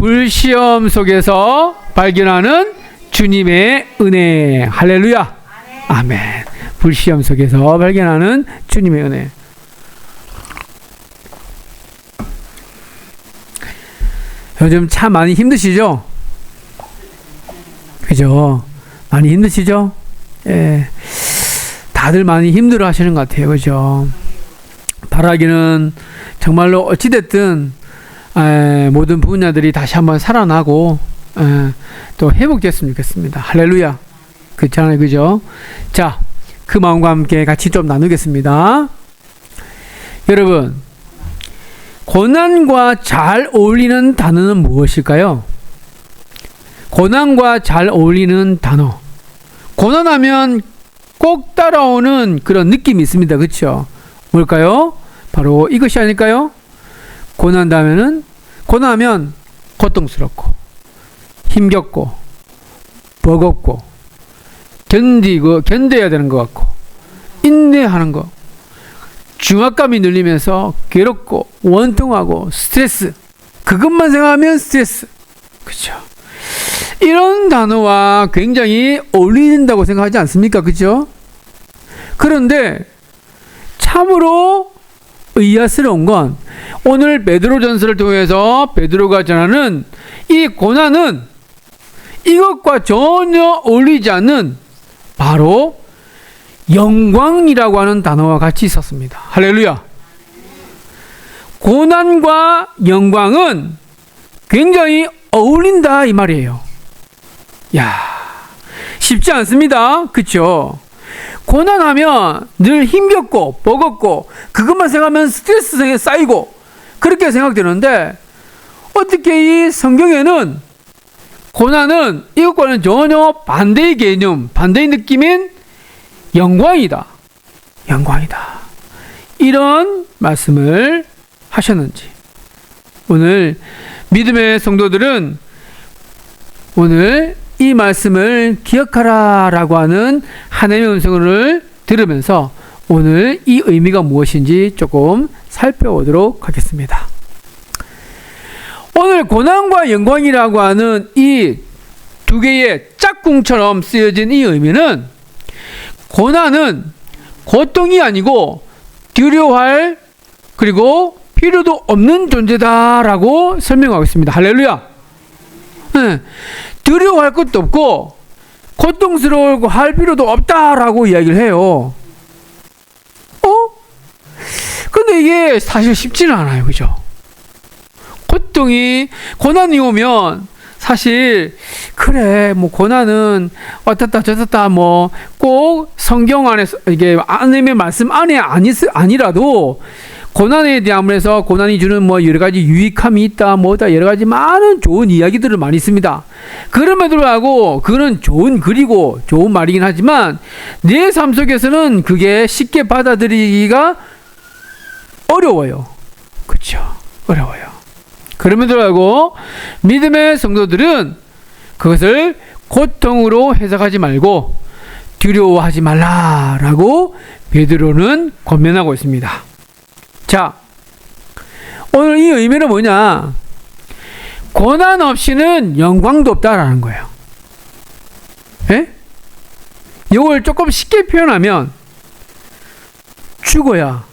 불시험 속에서 발견하는 주님의 은혜. 할렐루야. 아멘. 불시험 속에서 발견하는 주님의 은혜. 요즘 참 많이 힘드시죠? 그죠? 많이 힘드시죠? 예. 다들 많이 힘들어 하시는 것 같아요. 그죠? 바라기는 정말로 어찌됐든 모든 분야들이 다시 한번 살아나고 또 회복됐으면 좋겠습니다. 할렐루야. 그렇잖아요. 그죠? 자, 그 마음과 함께 같이 좀 나누겠습니다. 여러분, 고난과 잘 어울리는 단어는 무엇일까요? 고난과 잘 어울리는 단어. 고난하면 꼭 따라오는 그런 느낌이 있습니다. 그렇죠? 뭘까요? 바로 이것이 아닐까요? 고난하면 고통스럽고 힘겹고 버겁고 견뎌야 되는 것 같고 인내하는 거, 중압감이 늘리면서 괴롭고 원통하고 스트레스, 그것만 생각하면 스트레스. 그렇죠? 이런 단어와 굉장히 어울린다고 생각하지 않습니까? 그렇죠? 그런데 참으로 의아스러운 건 오늘 베드로전서를 통해서 베드로가 전하는 이 고난은 이것과 전혀 어울리지 않는 바로 영광이라고 하는 단어와 같이 있었습니다. 할렐루야. 고난과 영광은 굉장히 어울린다 이 말이에요. 야, 쉽지 않습니다. 그렇죠? 고난하면 늘 힘겹고 버겁고 그것만 생각하면 스트레스에 쌓이고 그렇게 생각되는데, 어떻게 이 성경에는 고난은 이것과는 전혀 반대의 개념, 반대의 느낌인 영광이다. 영광이다. 이런 말씀을 하셨는지, 오늘 믿음의 성도들은 오늘 이 말씀을 기억하라 라고 하는 하나님의 음성을 들으면서 오늘 이 의미가 무엇인지 조금 살펴보도록 하겠습니다. 오늘 고난과 영광이라고 하는 이 두 개의 짝꿍처럼 쓰여진 이 의미는, 고난은 고통이 아니고 두려워할 그리고 필요도 없는 존재다라고 설명하고 있습니다. 할렐루야. 네. 두려워할 것도 없고 고통스러워 할 필요도 없다라고 이야기를 해요. 근데 이게 사실 쉽지는 않아요. 그죠? 고난이 오면 사실 그래 뭐 고난은 어떻다 저렇다 뭐 꼭 성경 안에서 이게 하나님의 말씀 안에 아니라도 고난에 대함으로써 고난이 주는 뭐 여러 가지 유익함이 있다 뭐다 여러 가지 많은 좋은 이야기들을 많이 있습니다. 그럼에도 불구하고 그거는 좋은 글이고 좋은 말이긴 하지만 내 삶 속에서는 그게 쉽게 받아들이기가 어려워요. 그렇죠? 어려워요. 그럼에도 불구하고 믿음의 성도들은 그것을 고통으로 해석하지 말고 두려워하지 말라라고 베드로는 권면하고 있습니다. 자, 오늘 이 의미는 뭐냐? 고난 없이는 영광도 없다라는 거예요. 예? 이걸 조금 쉽게 표현하면 죽어야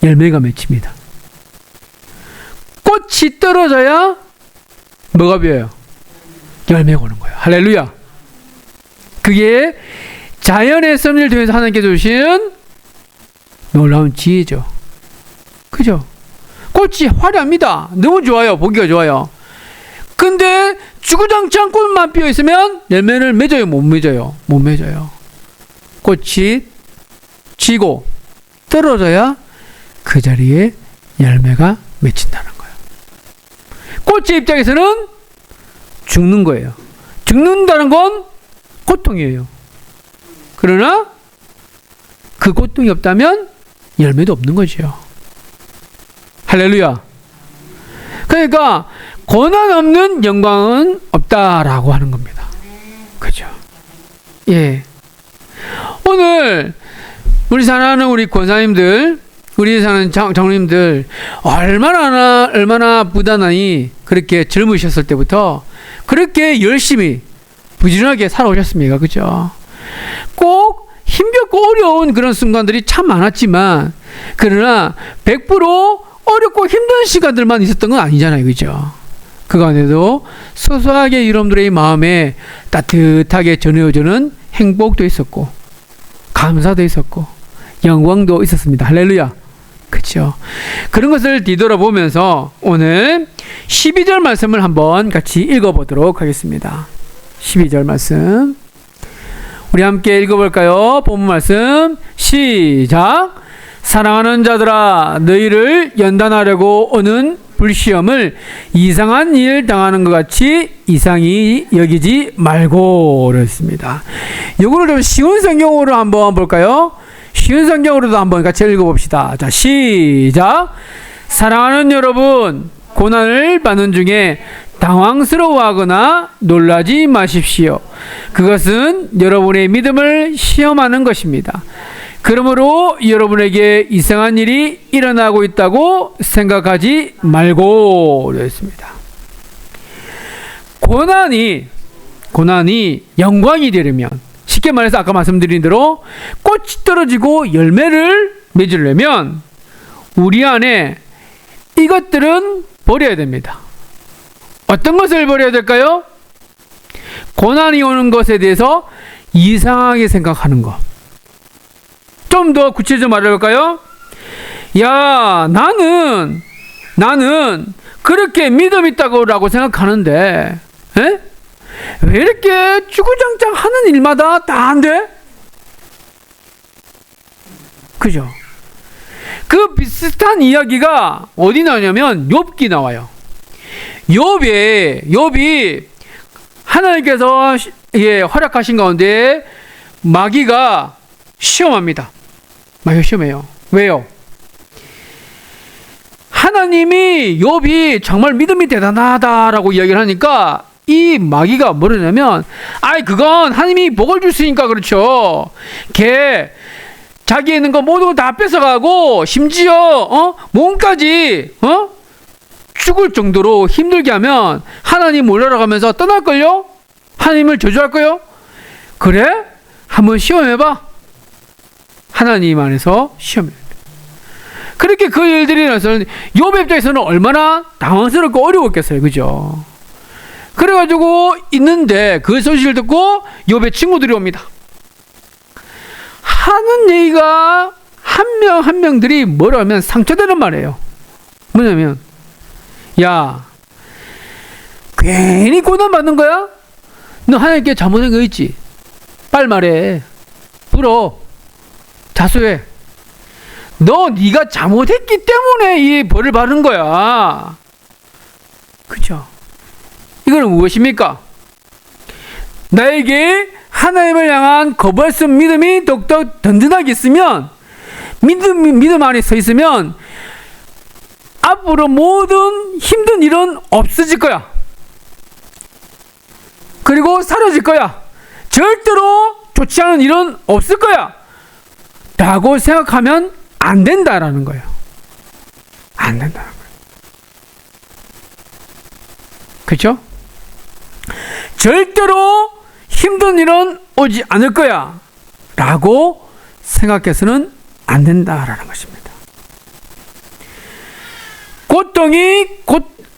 열매가 맺힙니다. 꽃이 떨어져야 뭐가 비어요? 열매가 오는 거예요. 할렐루야. 그게 자연의 섭리를 통해서 하나님께서 주신 놀라운 지혜죠. 그죠? 꽃이 화려합니다. 너무 좋아요. 보기가 좋아요. 근데 주구장창 꽃만 피어 있으면 열매를 맺어요? 못 맺어요? 못 맺어요. 꽃이 지고 떨어져야 그 자리에 열매가 맺힌다는 거예요. 꽃의 입장에서는 죽는 거예요. 죽는다는 건 고통이에요. 그러나 그 고통이 없다면 열매도 없는 거죠. 할렐루야. 그러니까 고난 없는 영광은 없다라고 하는 겁니다. 그죠? 예. 오늘 우리 사랑하는 우리 권사님들, 우리 사는 장로님들 얼마나 부단하니 그렇게 젊으셨을 때부터 그렇게 열심히 부지런하게 살아오셨습니까? 그죠? 꼭 힘겹고 어려운 그런 순간들이 참 많았지만, 그러나 100% 어렵고 힘든 시간들만 있었던 건 아니잖아요. 그죠? 그간에도 소소하게 여러분들의 마음에 따뜻하게 전해주는 행복도 있었고, 감사도 있었고, 영광도 있었습니다. 할렐루야. 그렇죠? 그런 것을 뒤돌아보면서 오늘 12절 말씀을 한번 같이 읽어보도록 하겠습니다. 12절 말씀 우리 함께 읽어볼까요? 본문 말씀 시작. 사랑하는 자들아, 너희를 연단하려고 오는 불시험을 이상한 일 당하는 것 같이 이상히 여기지 말고, 그렇습니다. 이거를 좀 쉬운 성경으로 한번 볼까요? 쉬운 성경으로도 한번 같이 읽어봅시다. 자, 시작. 사랑하는 여러분, 고난을 받는 중에 당황스러워하거나 놀라지 마십시오. 그것은 여러분의 믿음을 시험하는 것입니다. 그러므로 여러분에게 이상한 일이 일어나고 있다고 생각하지 말고, 그랬습니다. 고난이 영광이 되려면, 쉽게 말해서 아까 말씀드린 대로 꽃이 떨어지고 열매를 맺으려면 우리 안에 이것들은 버려야 됩니다. 어떤 것을 버려야 될까요? 고난이 오는 것에 대해서 이상하게 생각하는 것. 좀 더 구체적으로 말해볼까요? 야, 나는 그렇게 믿음 있다고 생각하는데, 에? 왜 이렇게 주구장창 하는 일마다 다 안 돼? 그죠? 그 비슷한 이야기가 어디 나오냐면 욥기 나와요. 욥이 하나님께서 허락하신 가운데 마귀가 시험합니다. 마귀가 시험해요. 왜요? 하나님이 욥이 정말 믿음이 대단하다라고 이야기를 하니까 이 마귀가 뭐냐면, 그건 하나님이 복을 줄 수 있으니까 그렇죠. 자기에 있는 거 모두 다 뺏어가고 심지어 몸까지 죽을 정도로 힘들게 하면 하나님 몰라라가면서 떠날걸요? 하나님을 저주할걸요? 그래? 한번 시험해봐. 하나님 안에서 시험해요. 그렇게 그 일들이 일어나서 욥의 입장에서는 얼마나 당황스럽고 어려웠겠어요. 그죠? 그래가지고 있는데 그 소식을 듣고 욥의 친구들이 옵니다. 하는 얘기가 한 명 한 명들이 뭐라 하면 상처되는 말이에요. 뭐냐면, 야, 괜히 고난 받는 거야? 너 하나님께 잘못한 거 있지? 빨리 말해. 불어. 자수해. 네가 잘못했기 때문에 이 벌을 받은 거야. 그죠? 이거는 무엇입니까? 나에게 하나님을 향한 거부할 수 없는 믿음이 더욱더 든든하게 있으면, 믿음 안에 서 있으면 앞으로 모든 힘든 일은 없어질 거야. 그리고 사라질 거야. 절대로 좋지 않은 일은 없을 거야 라고 생각하면 안 된다라는 거예요. 안 된다는 거예요. 그렇죠? 절대로 힘든 일은 오지 않을 거야 라고 생각해서는 안 된다라는 것입니다.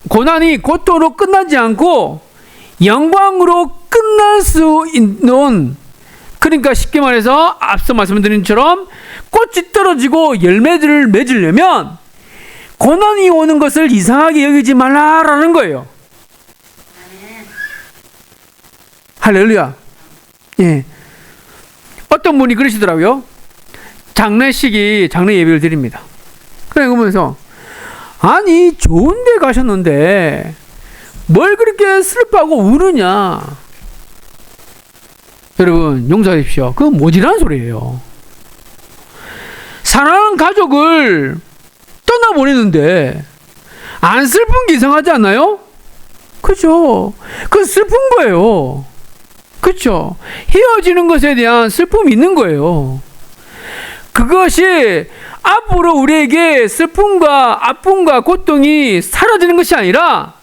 고난이 고통으로 끝나지 않고 영광으로 끝날 수 있는, 그러니까 쉽게 말해서 앞서 말씀드린 것처럼 꽃이 떨어지고 열매들을 맺으려면 고난이 오는 것을 이상하게 여기지 말라라는 거예요. 할렐루야. 예. 어떤 분이 그러시더라고요. 장례 예배를 드립니다. 그래, 그러면서, 아니, 좋은 데 가셨는데 뭘 그렇게 슬퍼하고 우느냐. 여러분, 용서하십시오. 그건 모질한 소리예요. 사랑하는 가족을 떠나보내는데 안 슬픈 게 이상하지 않나요? 그죠? 그건 슬픈 거예요. 그렇죠? 헤어지는 것에 대한 슬픔이 있는 거예요. 그것이 앞으로 우리에게 슬픔과 아픔과 고통이 사라지는 것이 아니라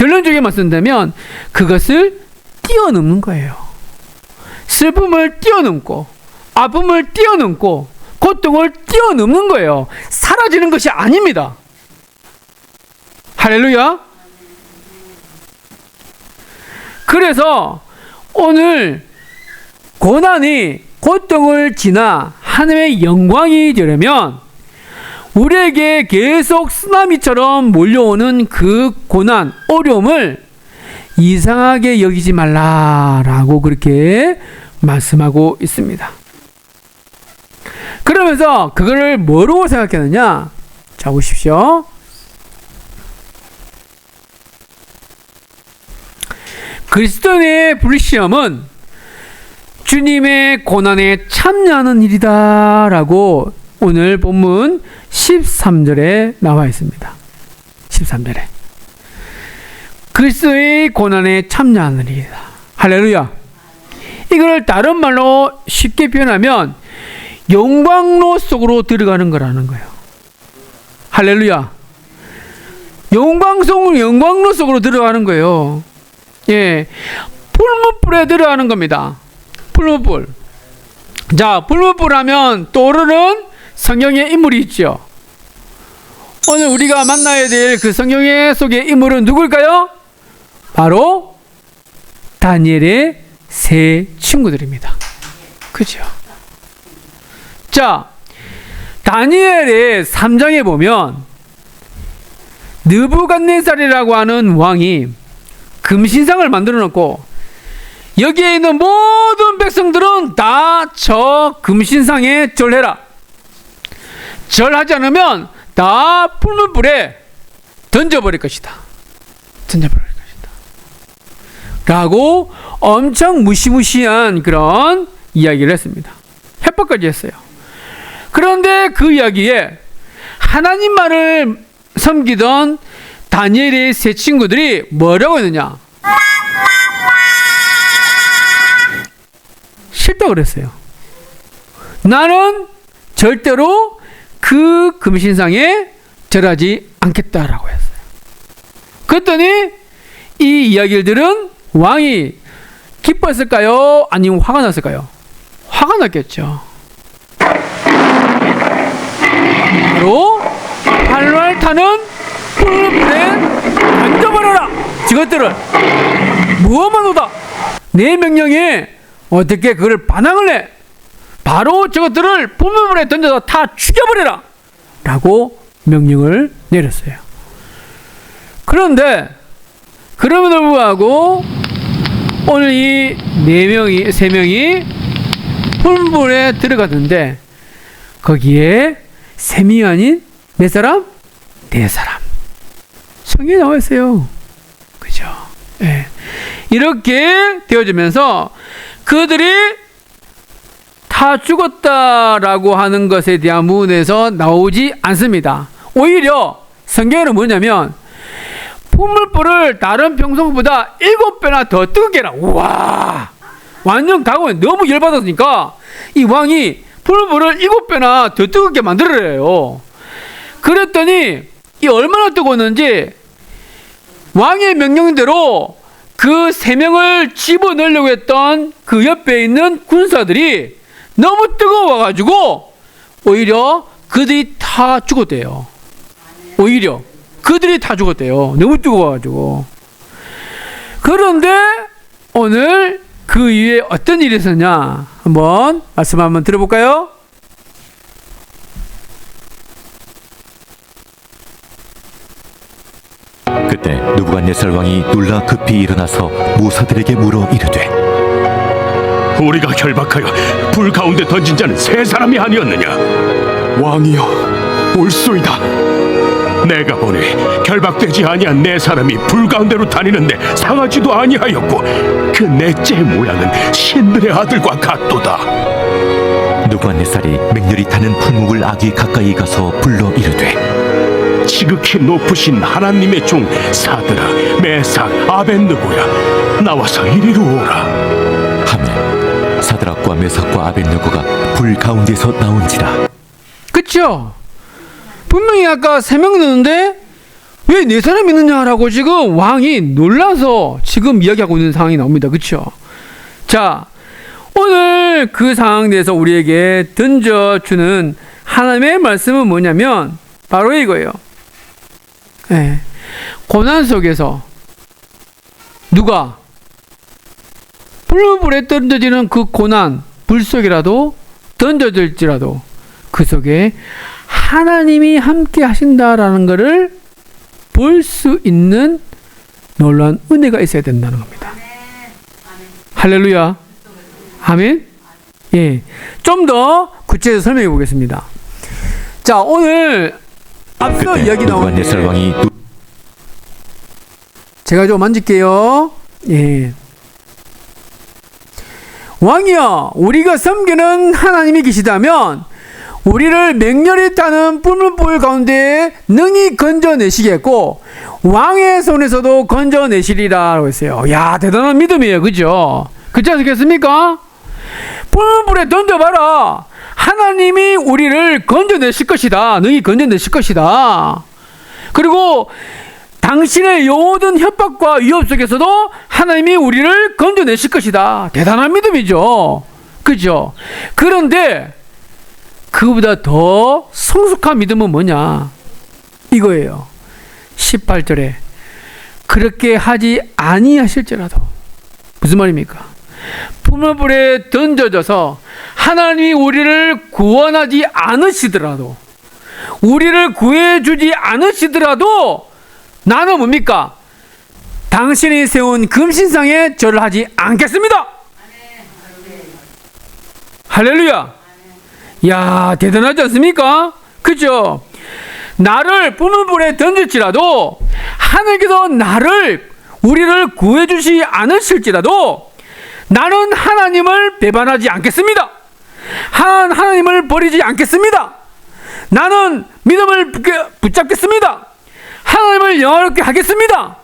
결론적인 말씀드리면 그것을 뛰어넘는 거예요. 슬픔을 뛰어넘고 아픔을 뛰어넘고 고통을 뛰어넘는 거예요. 사라지는 것이 아닙니다. 할렐루야. 그래서 오늘 고난이 고통을 지나 하나님의 영광이 되려면 우리에게 계속 쓰나미처럼 몰려오는 그 고난, 어려움을 이상하게 여기지 말라라고 그렇게 말씀하고 있습니다. 그러면서 그거를 뭐로 생각하느냐? 자, 보십시오. 그리스도인의 불시험은 주님의 고난에 참여하는 일이다 라고 오늘 본문 13절에 나와 있습니다. 13절에 그리스도의 고난에 참여하는 일이다. 할렐루야. 이걸 다른 말로 쉽게 표현하면 영광로 속으로 들어가는 거라는 거예요. 할렐루야. 영광로 속으로 들어가는 거예요. 예, 풀무불에 들어가는 겁니다. 풀무불. 자, 풀무불 하면 떠오르는 성경의 인물이 있죠. 오늘 우리가 만나야 될 그 성경의 속의 인물은 누굴까요? 바로 다니엘의 세 친구들입니다. 그죠? 자, 다니엘의 3장에 보면 느부갓네살이라고 하는 왕이 금신상을 만들어 놓고 여기에 있는 모든 백성들은 다 저 금신상에 절해라. 절하지 않으면 다 풀무불에 던져버릴 것이다. 던져버릴 것이다. 라고 엄청 무시무시한 그런 이야기를 했습니다. 협박까지 했어요. 그런데 그 이야기에 하나님만을 섬기던 다니엘의 세 친구들이 뭐라고 했느냐? 싫다고 그랬어요. 나는 절대로 그 금신상에 절하지 않겠다라고 했어요. 그랬더니 이 이야기를 들은 왕이 기뻤을까요? 아니면 화가 났을까요? 화가 났겠죠. 바로 활활 타는 풀무불에 던져버려라. 저것들을 무엄하노다. 내 명령에 어떻게 그걸 반항을 해? 바로 저것들을 풀무불에 던져서 다 죽여버려라 라고 명령을 내렸어요. 그런데 그럼에도 불구하고 오늘 이 세 명이 풀무불에 들어갔는데 거기에 세 명이 아닌 몇 사람? 네 사람. 성경에 나와 있어요. 그죠? 예. 이렇게 되어지면서 그들이 다 죽었다라고 하는 것에 대한 부분에서 나오지 않습니다. 오히려 성경에는 뭐냐면 풀무불을 다른 평소보다 7배나 더 뜨겁게 해라. 우와, 완전 가고 너무 열받았으니까 이 왕이 풀무불을 7배나 더 뜨겁게 만들어요. 그랬더니 이 얼마나 뜨거웠는지 왕의 명령대로 그 세 명을 집어넣으려고 했던 그 옆에 있는 군사들이 너무 뜨거워가지고 오히려 그들이 다 죽었대요. 오히려 그들이 다 죽었대요. 너무 뜨거워가지고. 그런데 오늘 그 이후에 어떤 일이 있었냐 한번 말씀 한번 들어볼까요? 그때 느부갓네살 왕이 놀라 급히 일어나서 모사들에게 물어 이르되 우리가 결박하여 불 가운데 던진 자는 세 사람이 아니었느냐? 왕이여, 옳소이다. 내가 보니 결박되지 아니한 네 사람이 불 가운데로 다니는데 상하지도 아니하였고 그 넷째 모양은 신들의 아들과 같도다. 느부갓네살이 맹렬히 타는 풀무불 아귀 가까이 가서 불러 이르되 지극히 높으신 하나님의 종 사드락, 메삭, 아벳느고야, 나와서 이리로 오라. 하며 사드락과 메삭과 아벳느고가 불 가운데서 나온지라. 그쵸? 분명히 아까 3명 넣는데 왜 네 사람 있느냐라고 지금 왕이 놀라서 지금 이야기하고 있는 상황이 나옵니다. 그렇죠? 자, 오늘 그 상황에 대해서 우리에게 던져주는 하나님의 말씀은 뭐냐면 바로 이거예요. 네. 고난 속에서 누가 불에 던져지는 그 고난, 불 속이라도 던져질지라도 그 속에 하나님이 함께 하신다라는 것을 볼 수 있는 놀라운 은혜가 있어야 된다는 겁니다. 할렐루야. 아멘. 예. 좀 더 구체적으로 설명해 보겠습니다. 자, 오늘 앞서 그때 이야기 나온 느부갓네살 왕이 제가 좀 만질게요. 예. 왕이여, 우리가 섬기는 하나님이 계시다면 우리를 맹렬히 타는 뿔물불 가운데 능히 건져내시겠고 왕의 손에서도 건져내시리라고 했어요. 야, 대단한 믿음이에요. 그죠? 그렇지 않겠습니까? 뿔물불에 던져봐라. 하나님이 우리를 건져내실 것이다. 능히 건져내실 것이다. 그리고 당신의 모든 협박과 위협 속에서도 하나님이 우리를 건져내실 것이다. 대단한 믿음이죠. 그죠? 그런데 그보다 더 성숙한 믿음은 뭐냐? 이거예요. 18절에 그렇게 하지 아니하실지라도. 무슨 말입니까? 푸물불에 던져져서 하나님이 우리를 구원하지 않으시더라도, 우리를 구해주지 않으시더라도 나는 뭡니까? 당신이 세운 금신상에 절을 하지 않겠습니다. 할렐루야. 야, 대단하지 않습니까? 그죠? 나를 푸물불에 던질지라도 하나님께서 우리를 구해주시 않으실지라도 나는 하나님을 배반하지 않겠습니다. 하나님을 버리지 않겠습니다. 나는 믿음을 붙잡겠습니다. 하나님을 영화롭게 하겠습니다.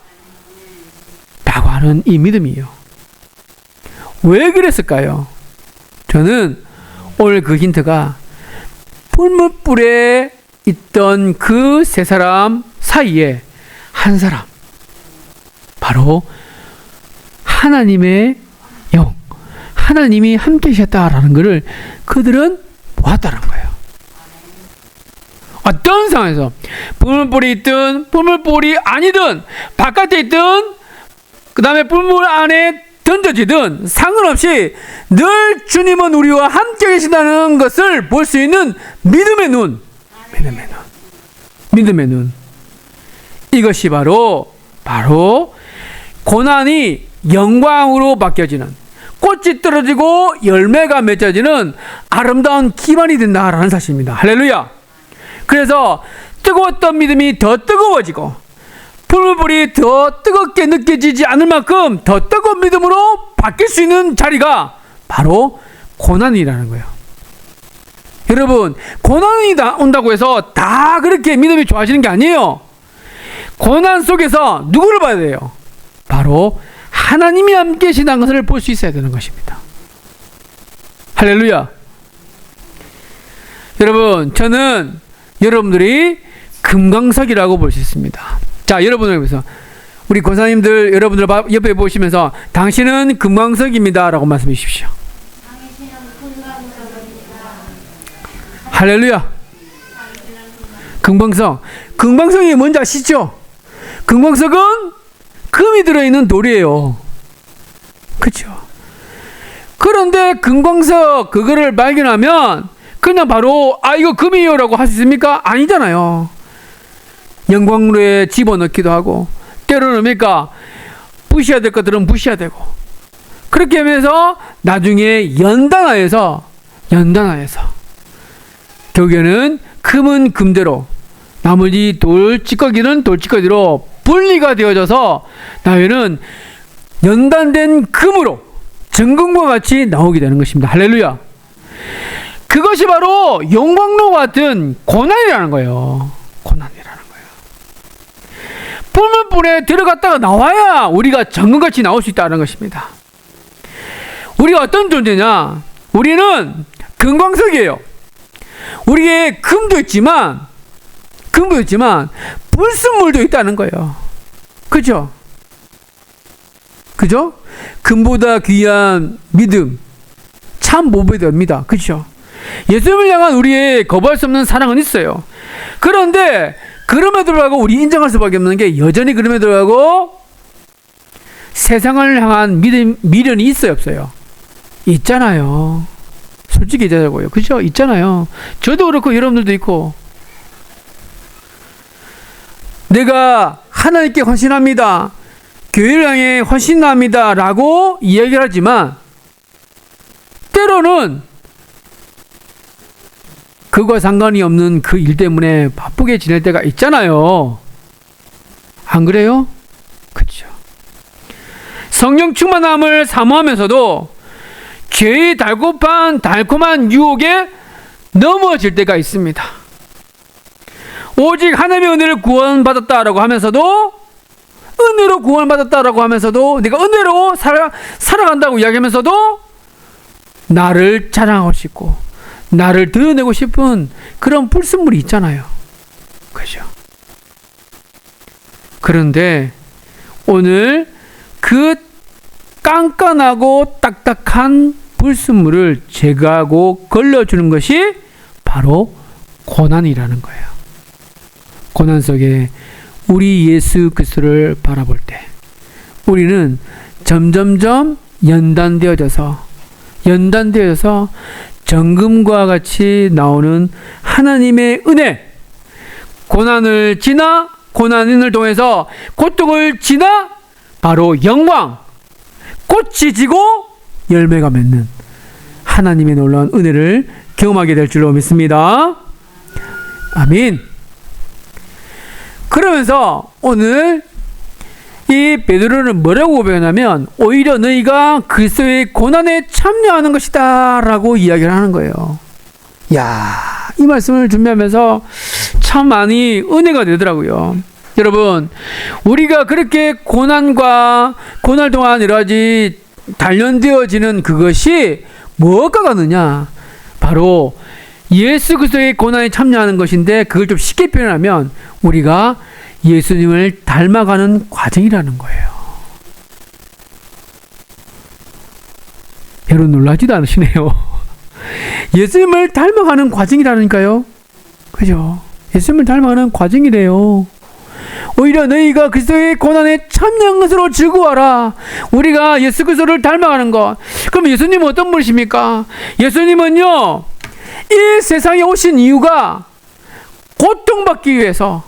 라고 하는 이 믿음이에요. 왜 그랬을까요? 저는 오늘 그 힌트가 뿔물불에 있던 그 세 사람 사이에 한 사람, 바로 하나님의 영, 하나님이 함께 계셨다라는 것을 그들은 보았다는 거예요. 어떤 상황에서 뿔물불이 있든 뿔물불이 아니든 바깥에 있든 그 다음에 뿔물 안에 던져지든 상관없이 늘 주님은 우리와 함께 계신다는 것을 볼 수 있는 믿음의 눈. 믿음의 눈. 이것이 바로 고난이 영광으로 바뀌어지는, 꽃이 떨어지고 열매가 맺어지는 아름다운 기반이 된다라는 사실입니다. 할렐루야. 그래서 뜨거웠던 믿음이 더 뜨거워지고 뿔물불이 더 뜨겁게 느껴지지 않을 만큼 더 뜨거운 믿음으로 바뀔 수 있는 자리가 바로 고난이라는 거예요. 여러분, 고난이 온다고 해서 다 그렇게 믿음이 좋아지는 게 아니에요. 고난 속에서 누구를 봐야 돼요? 바로 하나님이 함께 계시다는 것을 볼 수 있어야 되는 것입니다. 할렐루야. 여러분, 저는 여러분들이 금강석이라고 볼 수 있습니다. 자, 여러분을 위해서 우리 권사님들 여러분들 옆에 보시면서 당신은 금강석입니다 라고 말씀해 주십시오. 할렐루야. 금강석. 금강석이 뭔지 아시죠? 금강석은 금이 들어있는 돌이에요. 그렇죠? 그런데 금강석 그거를 발견하면 그냥 바로 이거 금이에요 라고 할 수 있습니까? 아니잖아요. 영광로에 집어넣기도 하고 때로는 뭡니까? 부셔야 될 것들은 부셔야 되고, 그렇게 하면서 나중에 연단하여서 결국에는 금은 금대로, 나머지 돌찌꺼기는 돌찌꺼기로 분리가 되어져서 나중에는 연단된 금으로 정금과 같이 나오게 되는 것입니다. 할렐루야. 그것이 바로 영광로 같은 고난이라는 거예요. 고난이라는 거예요. 뿔물불에 들어갔다가 나와야 우리가 정금같이 나올 수 있다는 것입니다. 우리가 어떤 존재냐? 우리는 금광석이에요. 우리의 금도 있지만 불순물도 있다는 거예요. 그죠? 그죠? 금보다 귀한 믿음 참 모범됩니다. 그죠? 예수님을 향한 우리의 거부할 수 없는 사랑은 있어요. 그런데 그럼에도 불구하고 우리 인정할 수밖에 없는 게 여전히 그럼에도 불구하고 세상을 향한 미련이 있어요, 없어요? 있잖아요. 솔직히 얘기하자고요. 그죠? 있잖아요. 저도 그렇고 여러분들도 있고. 내가 하나님께 헌신합니다. 교회를 향해 헌신합니다. 라고 이야기를 하지만 때로는 그와 상관이 없는 그 일 때문에 바쁘게 지낼 때가 있잖아요. 안 그래요? 그렇죠. 성령 충만함을 사모하면서도 죄의 달콤한 유혹에 넘어질 때가 있습니다. 오직 하나님의 은혜를 구원받았다라고 하면서도 은혜로 구원받았다라고 하면서도 내가 은혜로 살아간다고 이야기하면서도 나를 자랑하고 싶고 나를 드러내고 싶은 그런 불순물이 있잖아요. 그죠? 그런데 오늘 그 깐깐하고 딱딱한 불순물을 제거하고 걸러주는 것이 바로 고난이라는 거예요. 고난 속에 우리 예수 그리스도를 바라볼 때 우리는 점점점 연단되어져서 정금과 같이 나오는 하나님의 은혜, 고난을 지나 고난을 통해서 고통을 지나 바로 영광, 꽃이 지고 열매가 맺는 하나님의 놀라운 은혜를 경험하게 될 줄로 믿습니다. 아멘. 그러면서 오늘 이 베드로는 뭐라고 고백하냐면 오히려 너희가 그리스도의 고난에 참여하는 것이다 라고 이야기를 하는 거예요. 야, 이 말씀을 준비하면서 참 많이 은혜가 되더라고요. 여러분, 우리가 그렇게 고난과 고난 동안 여러 가지 단련되어지는 그것이 무엇과 같느냐? 바로 예수 그리스도의 고난에 참여하는 것인데 그걸 좀 쉽게 표현하면 우리가 예수님을 닮아가는 과정이라는 거예요. 별로 놀라지도 않으시네요. 예수님을 닮아가는 과정이라니까요. 그죠? 예수님을 닮아가는 과정이래요. 오히려 너희가 그리스도의 고난에 참여한 것으로 즐거워하라. 우리가 예수 그리스도를 닮아가는 것. 그럼 예수님은 어떤 분이십니까? 예수님은요, 이 세상에 오신 이유가 고통받기 위해서,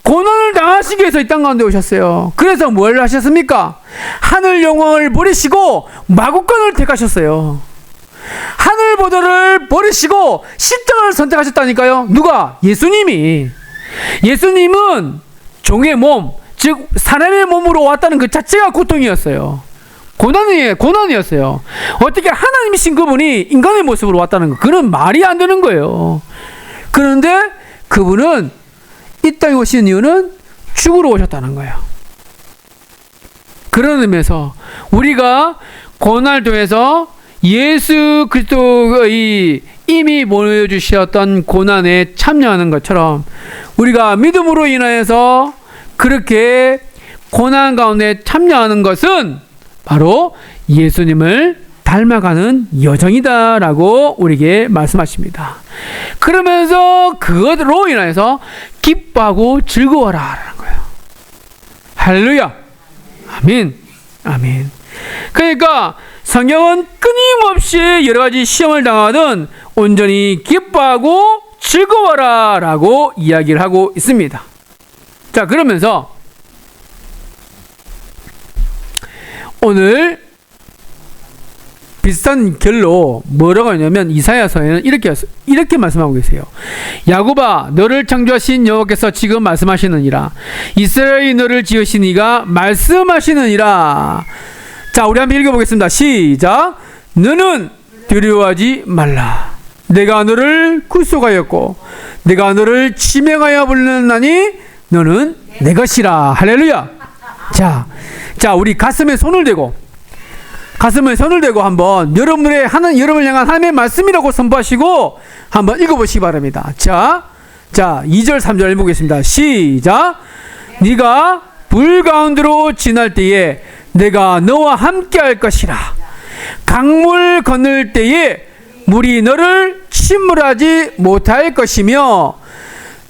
고난을 당하시기 위해서 이 땅 가운데 오셨어요. 그래서 뭘 하셨습니까? 하늘 영광을 버리시고 마구간을 택하셨어요. 하늘보다를 버리시고 십자가를 선택하셨다니까요. 누가? 예수님이. 예수님은 종의 몸, 즉 사람의 몸으로 왔다는 그 자체가 고통이었어요. 고난이었어요. 어떻게 하나님이신 그분이 인간의 모습으로 왔다는 거, 그건 말이 안 되는 거예요. 그런데 그분은 이 땅에 오신 이유는 죽으러 오셨다는 거예요. 그런 의미에서 우리가 고난을 통해서 예수 그리스도의 이미 보여주셨던 고난에 참여하는 것처럼 우리가 믿음으로 인하여서 그렇게 고난 가운데 참여하는 것은 바로 예수님을 닮아가는 여정이다라고 우리에게 말씀하십니다. 그러면서 그것으로 인하여서 기뻐하고 즐거워라라는 거예요. 할렐루야. 아멘. 아멘. 그러니까 성경은 끊임없이 여러 가지 시험을 당하든 온전히 기뻐하고 즐거워라라고 이야기를 하고 있습니다. 자, 그러면서 오늘 비슷한 결로 뭐라고 하냐면 이사야서에는 이렇게 말씀하고 계세요. 야곱아, 너를 창조하신 여호와께서 지금 말씀하시느니라. 이스라엘이 너를 지으신 이가 말씀하시느니라. 자, 우리 한번 읽어보겠습니다. 시작. 너는 두려워하지 말라. 내가 너를 구속하였고 내가 너를 지명하여 부르나니 너는 내 것이라. 할렐루야. 자, 우리 가슴에 손을 대고 한번 여러분을 향한 하나님의 말씀이라고 선포하시고 한번 읽어보시기 바랍니다. 자, 2절 3절 읽어보겠습니다. 시작. 네가 불 가운데로 지날 때에 내가 너와 함께 할 것이라. 강물 건널 때에 물이 너를 침몰하지 못할 것이며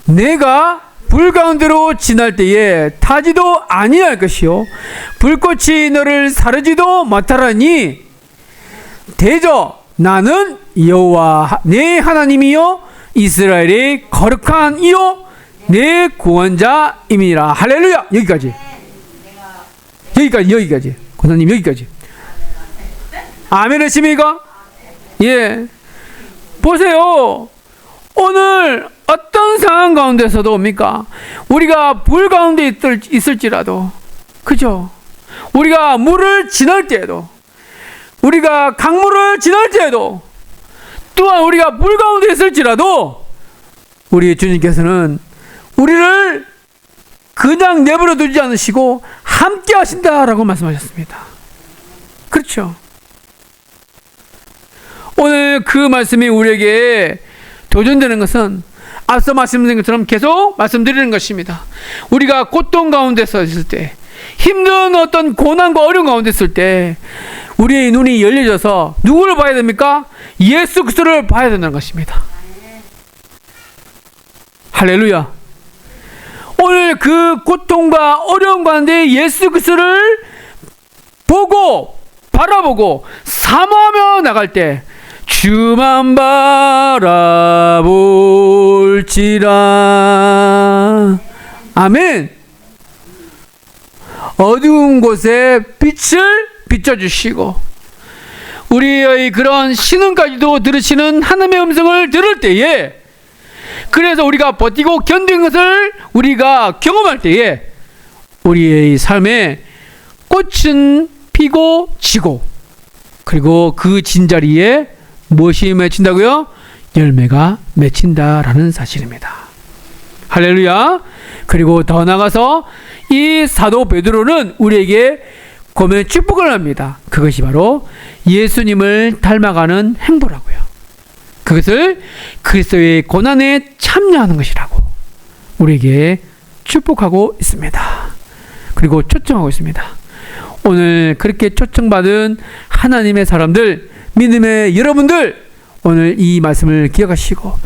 내가 불 가운데로 지날 때에 타지도 아니할 것이요 불꽃이 너를 사르지도 못하라니 대저 나는 여호와 내 하나님이요 이스라엘의 거룩한 이요 내 구원자임이라. 할렐루야. 여기까지 권사님 여기까지. 아멘 하십니까? 예. 보세요. 오늘 어떤 상황 가운데서도 옵니까? 우리가 불 가운데 있을지라도, 그죠? 우리가 물을 지날 때에도, 우리가 강물을 지날 때에도, 또한 우리가 불 가운데 있을지라도, 우리 주님께서는 우리를 그냥 내버려 두지 않으시고 함께 하신다라고 말씀하셨습니다. 그렇죠? 오늘 그 말씀이 우리에게 도전되는 것은 앞서 말씀드린 것처럼 계속 말씀드리는 것입니다. 우리가 고통 가운데서 있을 때, 힘든 어떤 고난과 어려움 가운데 있을 때 우리의 눈이 열려져서 누구를 봐야 됩니까? 예수 그리스도를 봐야 된다는 것입니다. 할렐루야. 오늘 그 고통과 어려움 가운데 예수 그리스도를 보고 바라보고 사모하며 나갈 때 주만 바라볼지라. 아멘. 어두운 곳에 빛을 비춰주시고 우리의 그런 신음까지도 들으시는 하나님의 음성을 들을 때에, 그래서 우리가 버티고 견딘 것을 우리가 경험할 때에 우리의 삶에 꽃은 피고 지고, 그리고 그 진자리에 무엇이 맺힌다고요? 열매가 맺힌다라는 사실입니다. 할렐루야. 그리고 더 나아가서 이 사도 베드로는 우리에게 고면 축복을 합니다. 그것이 바로 예수님을 닮아가는 행보라고요. 그것을 그리스도의 고난에 참여하는 것이라고 우리에게 축복하고 있습니다. 그리고 초청하고 있습니다. 오늘 그렇게 초청받은 하나님의 사람들, 믿음의 여러분들, 오늘 이 말씀을 기억하시고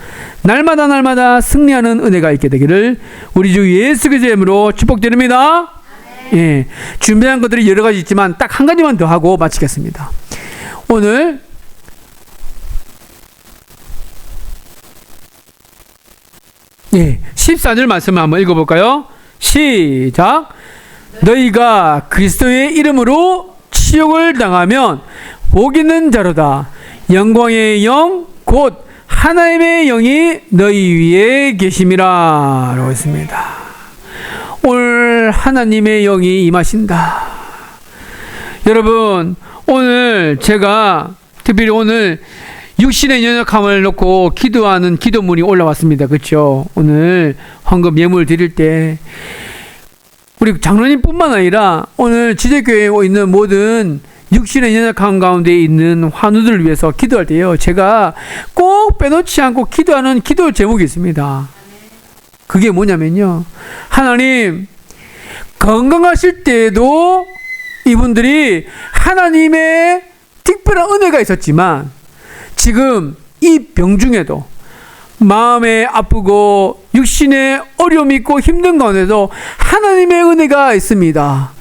날마다 승리하는 은혜가 있게 되기를 우리 주 예수 그리스도의 이름으로 축복드립니다. 예, 준비한 것들이 여러 가지 있지만 딱 한 가지만 더 하고 마치겠습니다. 오늘 예, 14절 말씀을 한번 읽어볼까요? 시작. 너희가 그리스도의 이름으로 치욕을 당하면 복 있는 자로다. 영광의 영 곧 하나님의 영이 너희 위에 계심이라 라고 했습니다. 오늘 하나님의 영이 임하신다. 여러분, 오늘 제가 특별히 오늘 육신의 연약함을 놓고 기도하는 기도문이 올라왔습니다. 그렇죠? 오늘 헌금 예물 드릴 때 우리 장로님뿐만 아니라 오늘 지제교회에 있는 모든 육신의 연약함 가운데 있는 환우들을 위해서 기도할 때요, 제가 꼭 빼놓지 않고 기도하는 기도 제목이 있습니다. 그게 뭐냐면요, 하나님, 건강하실 때에도 이분들이 하나님의 특별한 은혜가 있었지만 지금 이 병 중에도 마음에 아프고 육신에 어려움이 있고 힘든 가운데도 하나님의 은혜가 있습니다.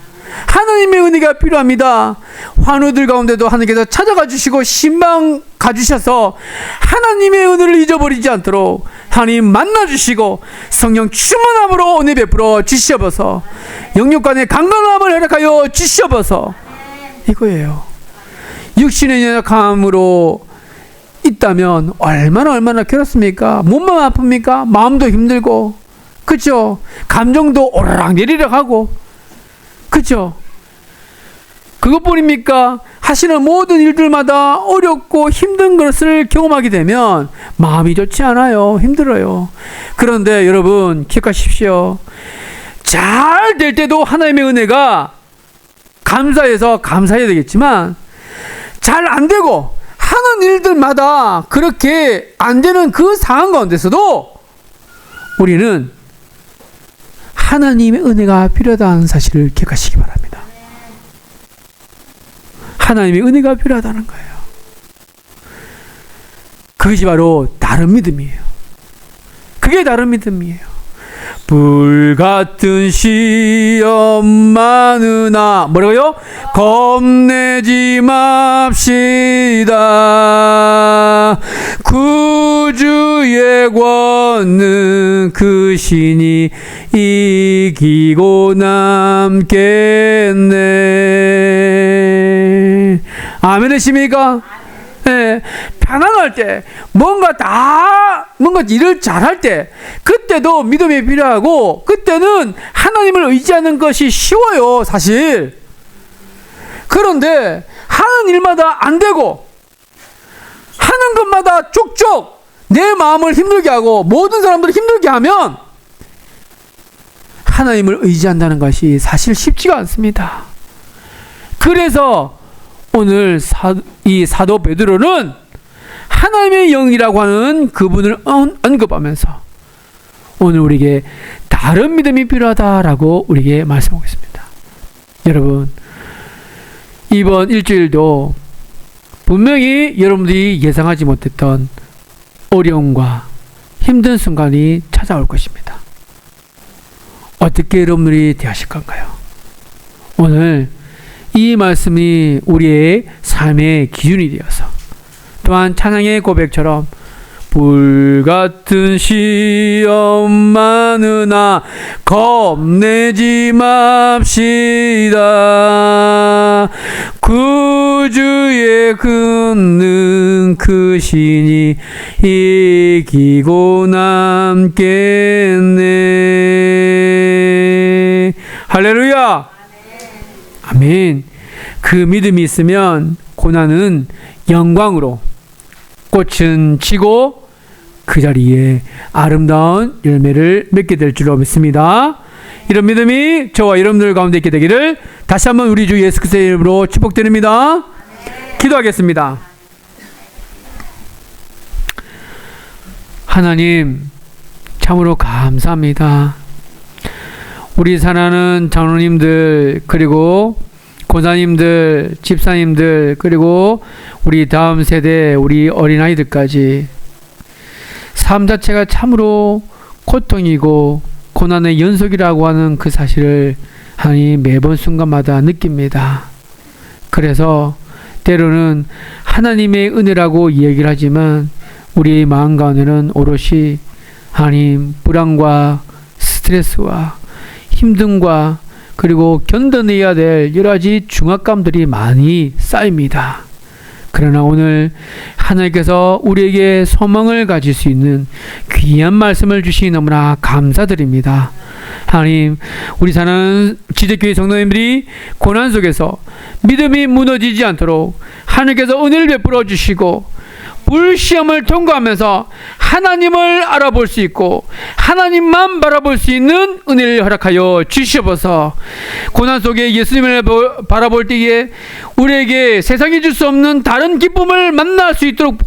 하나님의 은혜가 필요합니다. 환우들 가운데도 하나님께서 찾아가 주시고 신방 가주셔서 하나님의 은혜를 잊어버리지 않도록 하나님 만나주시고 성령 충만함으로 은혜 베풀어 주시옵소서. 영육간의 강건함을 허락하여 주시옵소서. 이거예요. 육신의 연약함으로 있다면 얼마나 괴롭습니까? 몸만 아픕니까? 마음도 힘들고, 그죠? 감정도 오르락내리락 하고, 그죠? 그것뿐입니까? 하시는 모든 일들마다 어렵고 힘든 것을 경험하게 되면 마음이 좋지 않아요. 힘들어요. 그런데 여러분 기억하십시오. 잘 될 때도 하나님의 은혜가 감사해서 감사해야 되겠지만, 잘 안 되고 하는 일들마다 그렇게 안 되는 그 상황 가운데서도 우리는 하나님의 은혜가 필요하다는 사실을 기억하시기 바랍니다. 하나님의 은혜가 필요하다는 거예요. 그것이 바로 다른 믿음이에요. 그게 다른 믿음이에요. 불같은 시험 많으나 뭐라고요? 겁내지 맙시다. 구주의 권능 그 신이 이기고 남겠네. 아멘 하십니까? 예, 편안할 때, 뭔가 일을 잘할 때, 그때도 믿음이 필요하고, 그때는 하나님을 의지하는 것이 쉬워요, 사실. 그런데, 하는 일마다 안 되고, 하는 것마다 쪽쪽 내 마음을 힘들게 하고, 모든 사람들을 힘들게 하면, 하나님을 의지한다는 것이 사실 쉽지가 않습니다. 그래서, 오늘 이 사도 베드로는 하나님의 영이라고 하는 그분을 언급하면서 오늘 우리에게 다른 믿음이 필요하다라고 우리에게 말씀하고 있습니다. 여러분, 이번 일주일도 분명히 여러분들이 예상하지 못했던 어려움과 힘든 순간이 찾아올 것입니다. 어떻게 여러분들이 대하실 건가요? 오늘 이 말씀이 우리의 삶의 기준이 되어서 또한 찬양의 고백처럼 불같은 시험 많으나 겁내지 맙시다. 구주의 권능 그 신이 이기고 남겠네. 할렐루야. 아멘. 그 믿음이 있으면 고난은 영광으로, 꽃은 지고 그 자리에 아름다운 열매를 맺게 될 줄로 믿습니다. 이런 믿음이 저와 여러분들 가운데 있게 되기를 다시 한번 우리 주 예수 그리스도의 이름으로 축복드립니다. 기도하겠습니다. 하나님, 참으로 감사합니다. 우리 사랑하는 장로님들, 그리고 권사님들, 집사님들, 그리고 우리 다음 세대, 우리 어린아이들까지 삶 자체가 참으로 고통이고 고난의 연속이라고 하는 그 사실을 하나님 매번 순간마다 느낍니다. 그래서 때로는 하나님의 은혜라고 이야기를 하지만 우리의 마음 가운데는 오롯이 하나님 불안과 스트레스와 힘듦과 그리고 견뎌내야 될 여러 가지 중압감들이 많이 쌓입니다. 그러나 오늘 하나님께서 우리에게 소망을 가질 수 있는 귀한 말씀을 주시니 너무나 감사드립니다. 하나님, 우리 사는 지대교회 성도님들이 고난 속에서 믿음이 무너지지 않도록 하나님께서 은혜를 베풀어 주시고 불시험을 통과하면서 하나님을 알아볼 수 있고 하나님만 바라볼 수 있는 은혜를 허락하여 주시옵소서. 고난 속에 예수님을 바라볼 때에 우리에게 세상이 줄 수 없는 다른 기쁨을 만날 수 있도록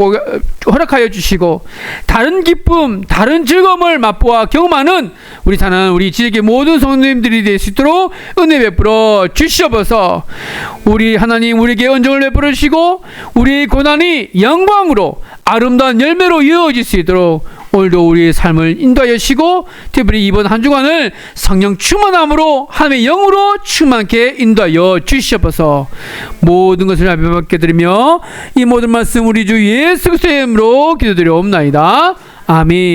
허락하여 주시고 다른 기쁨, 다른 즐거움을 맛보아 경험하는 우리 사는 우리 지식의 모든 성도님들이 될 수 있도록 은혜 베풀어 주시옵소서. 우리 하나님 우리에게恩정을 베풀어 주시고 우리의 고난이 영광으로 아름다운 열매로 이어질 수 있도록 오늘도 우리의 삶을 인도하여 주시고 특별히 이번 한 주간을 성령 충만함으로 하나님의 영으로 충만케 인도하여 주시옵소서. 모든 것을 하나님께 드리며 이 모든 말씀 우리 주 예수 그리스도의 이름으로 기도드리옵나이다. 아멘.